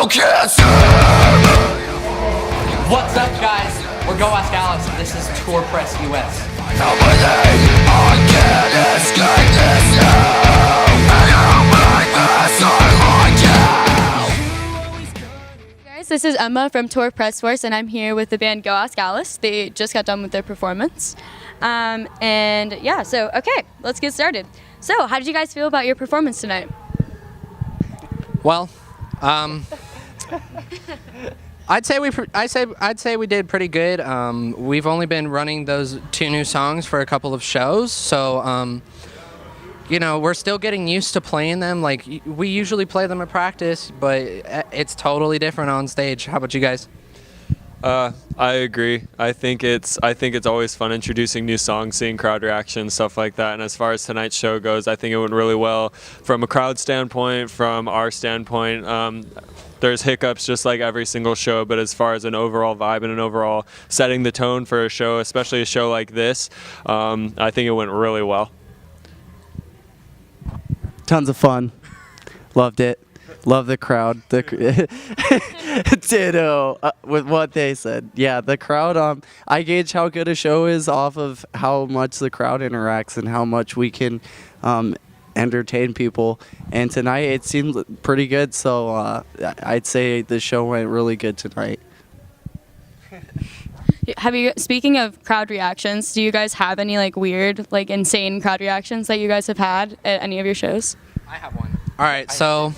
What's up, guys? We're Go Ask Alice, and this is Tour Press US. Guys, this is Emma from Tour Press Force, and I'm here with the band Go Ask Alice. They just got done with their performance. And yeah, so okay, let's get started. So, how did you guys feel about your performance tonight? Well, I'd say we did pretty good. We've only been running those 2 new songs for a couple of shows, so you know, we're still getting used to playing them. Like, we usually play them at practice, but it's totally different on stage. How about you guys? I agree. I think it's always fun introducing new songs, seeing crowd reactions, stuff like that. And as far as tonight's show goes, I think it went really well from a crowd standpoint, from our standpoint. There's hiccups just like every single show, but as far as an overall vibe and an overall setting the tone for a show, especially a show like this, I think it went really well. Tons of fun. Loved it. Love the crowd. Ditto with what they said. Yeah, the crowd. I gauge how good a show is off of how much the crowd interacts and how much we can entertain people. And tonight it seemed pretty good. So I'd say the show went really good tonight. Speaking of crowd reactions, do you guys have any like weird, like insane crowd reactions that you guys have had at any of your shows? I have one. All right, so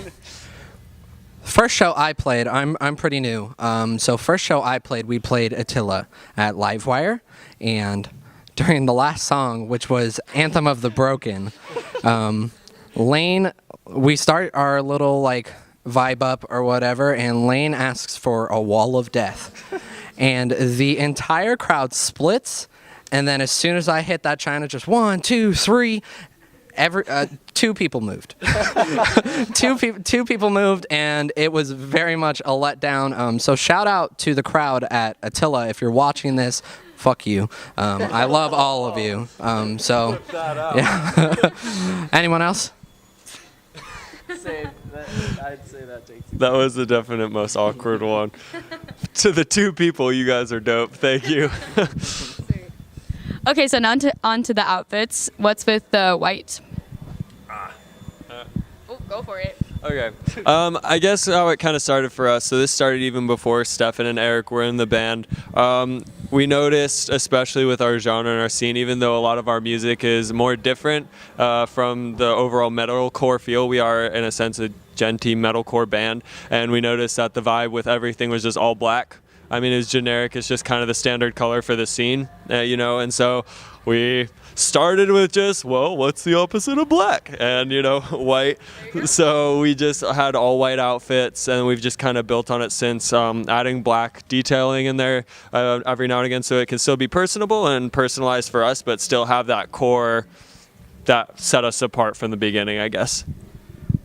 first show I played, I'm pretty new. So first show I played, we played Attila at Livewire, and during the last song, which was Anthem of the Broken, Lane, we start our little like vibe up or whatever, and Lane asks for a wall of death. And the entire crowd splits, and then as soon as I hit that china, just 1, 2, 3, 2 people moved. two people moved, and it was very much a letdown. So shout out to the crowd at Attila. If you're watching this, fuck you. I love all of you. So yeah. Anyone else? I'd say that takes. That was the definite most awkward one. To the 2 people, you guys are dope. Thank you. Okay, so now on to the outfits. What's with the white? Go for it. Okay. I guess how it kind of started for us. So this started even before Stepan and Eric were in the band. We noticed, especially with our genre and our scene, even though a lot of our music is more different from the overall metalcore feel, we are, in a sense, a genty metalcore band. And we noticed that the vibe with everything was just all black. I mean, it's generic. It's just kind of the standard color for the scene, you know. And so we started with just, well, what's the opposite of black? And, you know, white. So we just had all white outfits, and we've just kind of built on it since, adding black detailing in there every now and again, so it can still be personable and personalized for us, but still have that core that set us apart from the beginning, I guess.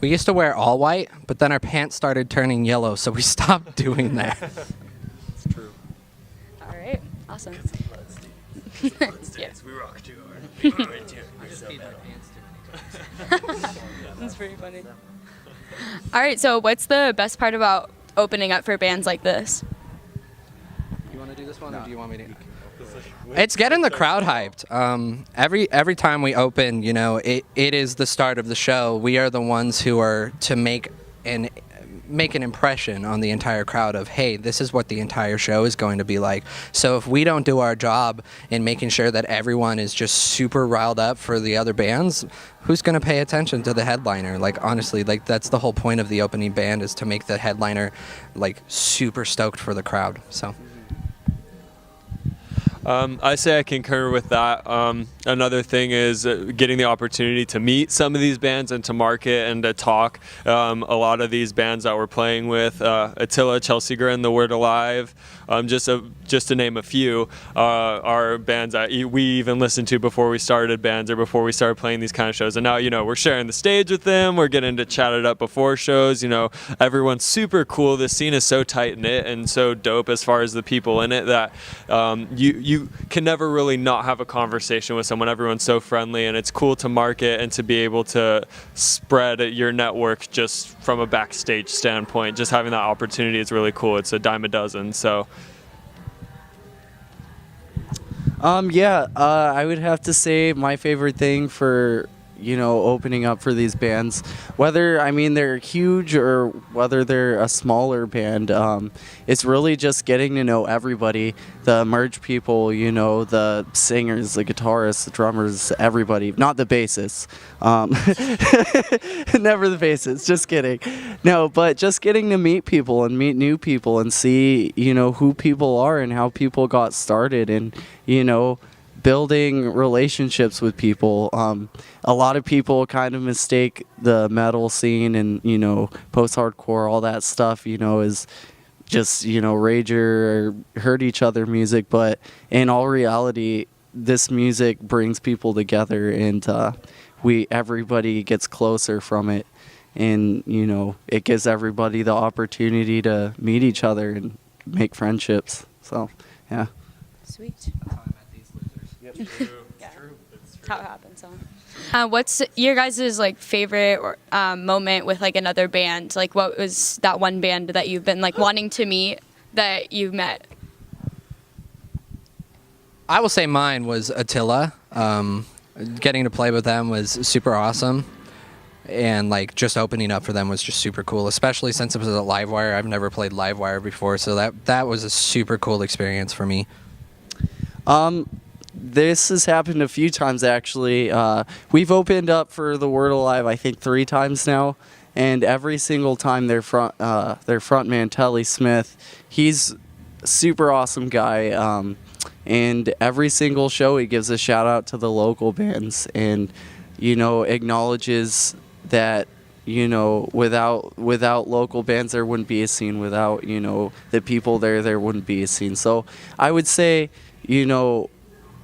We used to wear all white, but then our pants started turning yellow, so we stopped doing that. It's true. All right, awesome. Let's dance. We rock too hard. That's pretty funny. All right, so what's the best part about opening up for bands like this? You want to do this one, or do you want me to? It's getting the crowd hyped. Every time we open, you know, it is the start of the show. We are the ones who are to make an impression on the entire crowd of, hey, this is what the entire show is going to be like. So if we don't do our job in making sure that everyone is just super riled up for the other bands, who's going to pay attention to the headliner? Like, honestly, like, that's the whole point of the opening band, is to make the headliner like super stoked for the crowd. So I say I concur with that. Another thing is getting the opportunity to meet some of these bands and to market and to talk. A lot of these bands that we're playing with, Attila, Chelsea Grin, The Word Alive, just to name a few, are bands that we even listened to before we started bands or before we started playing these kind of shows. And now, you know, we're sharing the stage with them. We're getting to chat it up before shows. You know, everyone's super cool. This scene is so tight-knit and so dope as far as the people in it that you you can never really not have a conversation with someone. Everyone's so friendly, and it's cool to market and to be able to spread your network just from a backstage standpoint. Just having that opportunity is really cool. It's a dime a dozen. So. I would have to say my favorite thing for, opening up for these bands, whether, they're huge or whether they're a smaller band, it's really just getting to know everybody, the merge people, the singers, the guitarists, the drummers, everybody, not the bassists. Never the bassists, just kidding. No, but just getting to meet people and meet new people and see, who people are and how people got started and, building relationships with people. A lot of people kind of mistake the metal scene and, post-hardcore, all that stuff, is just, rager or hurt each other music. But in all reality, this music brings people together and everybody gets closer from it. And, it gives everybody the opportunity to meet each other and make friendships. So, yeah. Sweet. True. That's how it happens. What's your guys' favorite moment with another band? What was that one band that you've been wanting to meet that you met? I will say mine was Attila. Getting to play with them was super awesome, and just opening up for them was just super cool. Especially since it was at Livewire. I've never played Livewire before, so that was a super cool experience for me. This has happened a few times, actually. We've opened up for The Word Alive, I think, 3 times now, and every single time their frontman, Telly Smith, he's a super awesome guy, and every single show he gives a shout-out to the local bands and, acknowledges that, without local bands, there wouldn't be a scene. Without, the people there wouldn't be a scene. So I would say,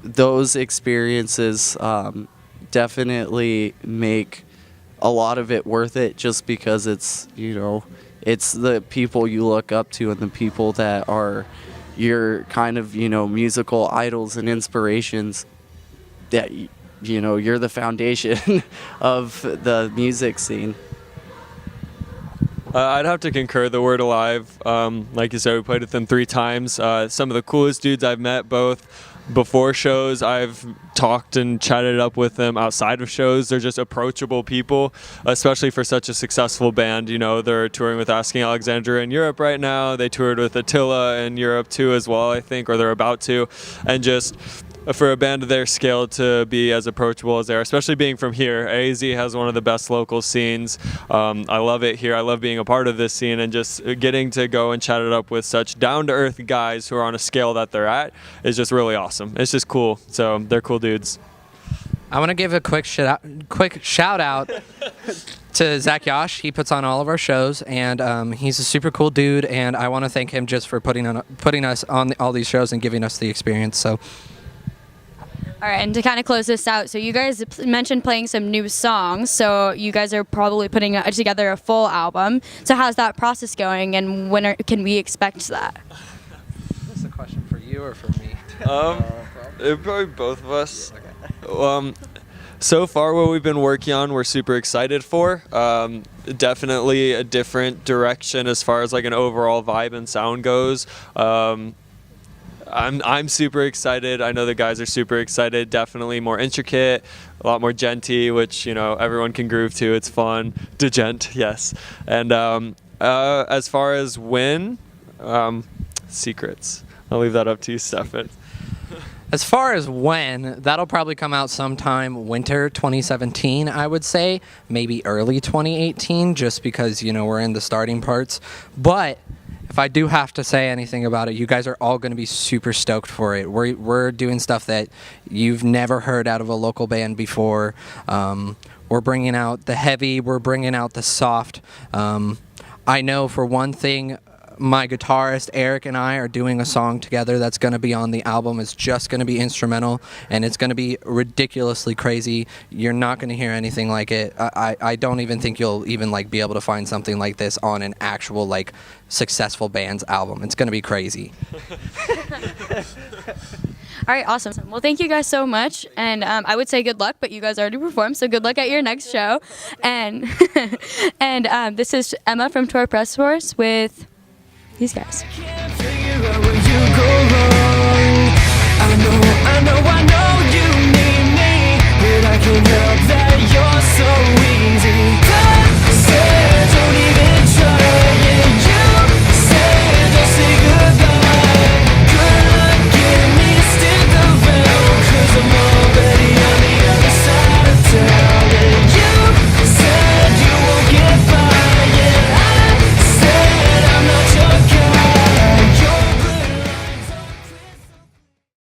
those experiences definitely make a lot of it worth it, just because it's it's the people you look up to and the people that are your kind of musical idols and inspirations, that you're the foundation of the music scene. I'd have to concur. The Word Alive, like you said, we played with them 3 times. Some of the coolest dudes I've met, both before shows. I've talked and chatted up with them outside of shows. They're just approachable people, especially for such a successful band. They're touring with Asking Alexandria in Europe right now. They toured with Attila in Europe too as well, I think, or they're about to. And just for a band of their scale to be as approachable as they are, especially being from here. AZ has one of the best local scenes. I love it here. I love being a part of this scene, and just getting to go and chat it up with such down-to-earth guys who are on a scale that they're at is just really awesome. It's just cool. So they're cool dudes. I want to give a quick shout out to Zach Yosh. He puts on all of our shows, and he's a super cool dude. And I want to thank him just for putting us on all these shows and giving us the experience. So. All right, and to kind of close this out, so you guys mentioned playing some new songs, so you guys are probably putting together a full album. So how's that process going, and when can we expect that? Is this a question for you or for me? Probably both of us. Okay. So far, what we've been working on, we're super excited for. Definitely a different direction as far as an overall vibe and sound goes. I'm super excited. I know the guys are super excited. Definitely more intricate, a lot more genty, which everyone can groove to. It's fun. Degent, yes. And as far as when, secrets. I'll leave that up to you, Stepan. As far as when, that'll probably come out sometime winter 2017, I would say. Maybe early 2018, just because, we're in the starting parts. But if I do have to say anything about it, you guys are all going to be super stoked for it. We're doing stuff that you've never heard out of a local band before. We're bringing out the heavy. We're bringing out the soft. I know for one thing, my guitarist Eric and I are doing a song together that's going to be on the album. It's just going to be instrumental, and it's going to be ridiculously crazy. You're not going to hear anything like it. I don't even think you'll even be able to find something like this on an actual successful band's album. It's going to be crazy. All right, awesome. Well, thank you guys so much. And I would say good luck, but you guys already performed, so good luck at your next show. And and this is Emma from Tour Press Force with these guys. I know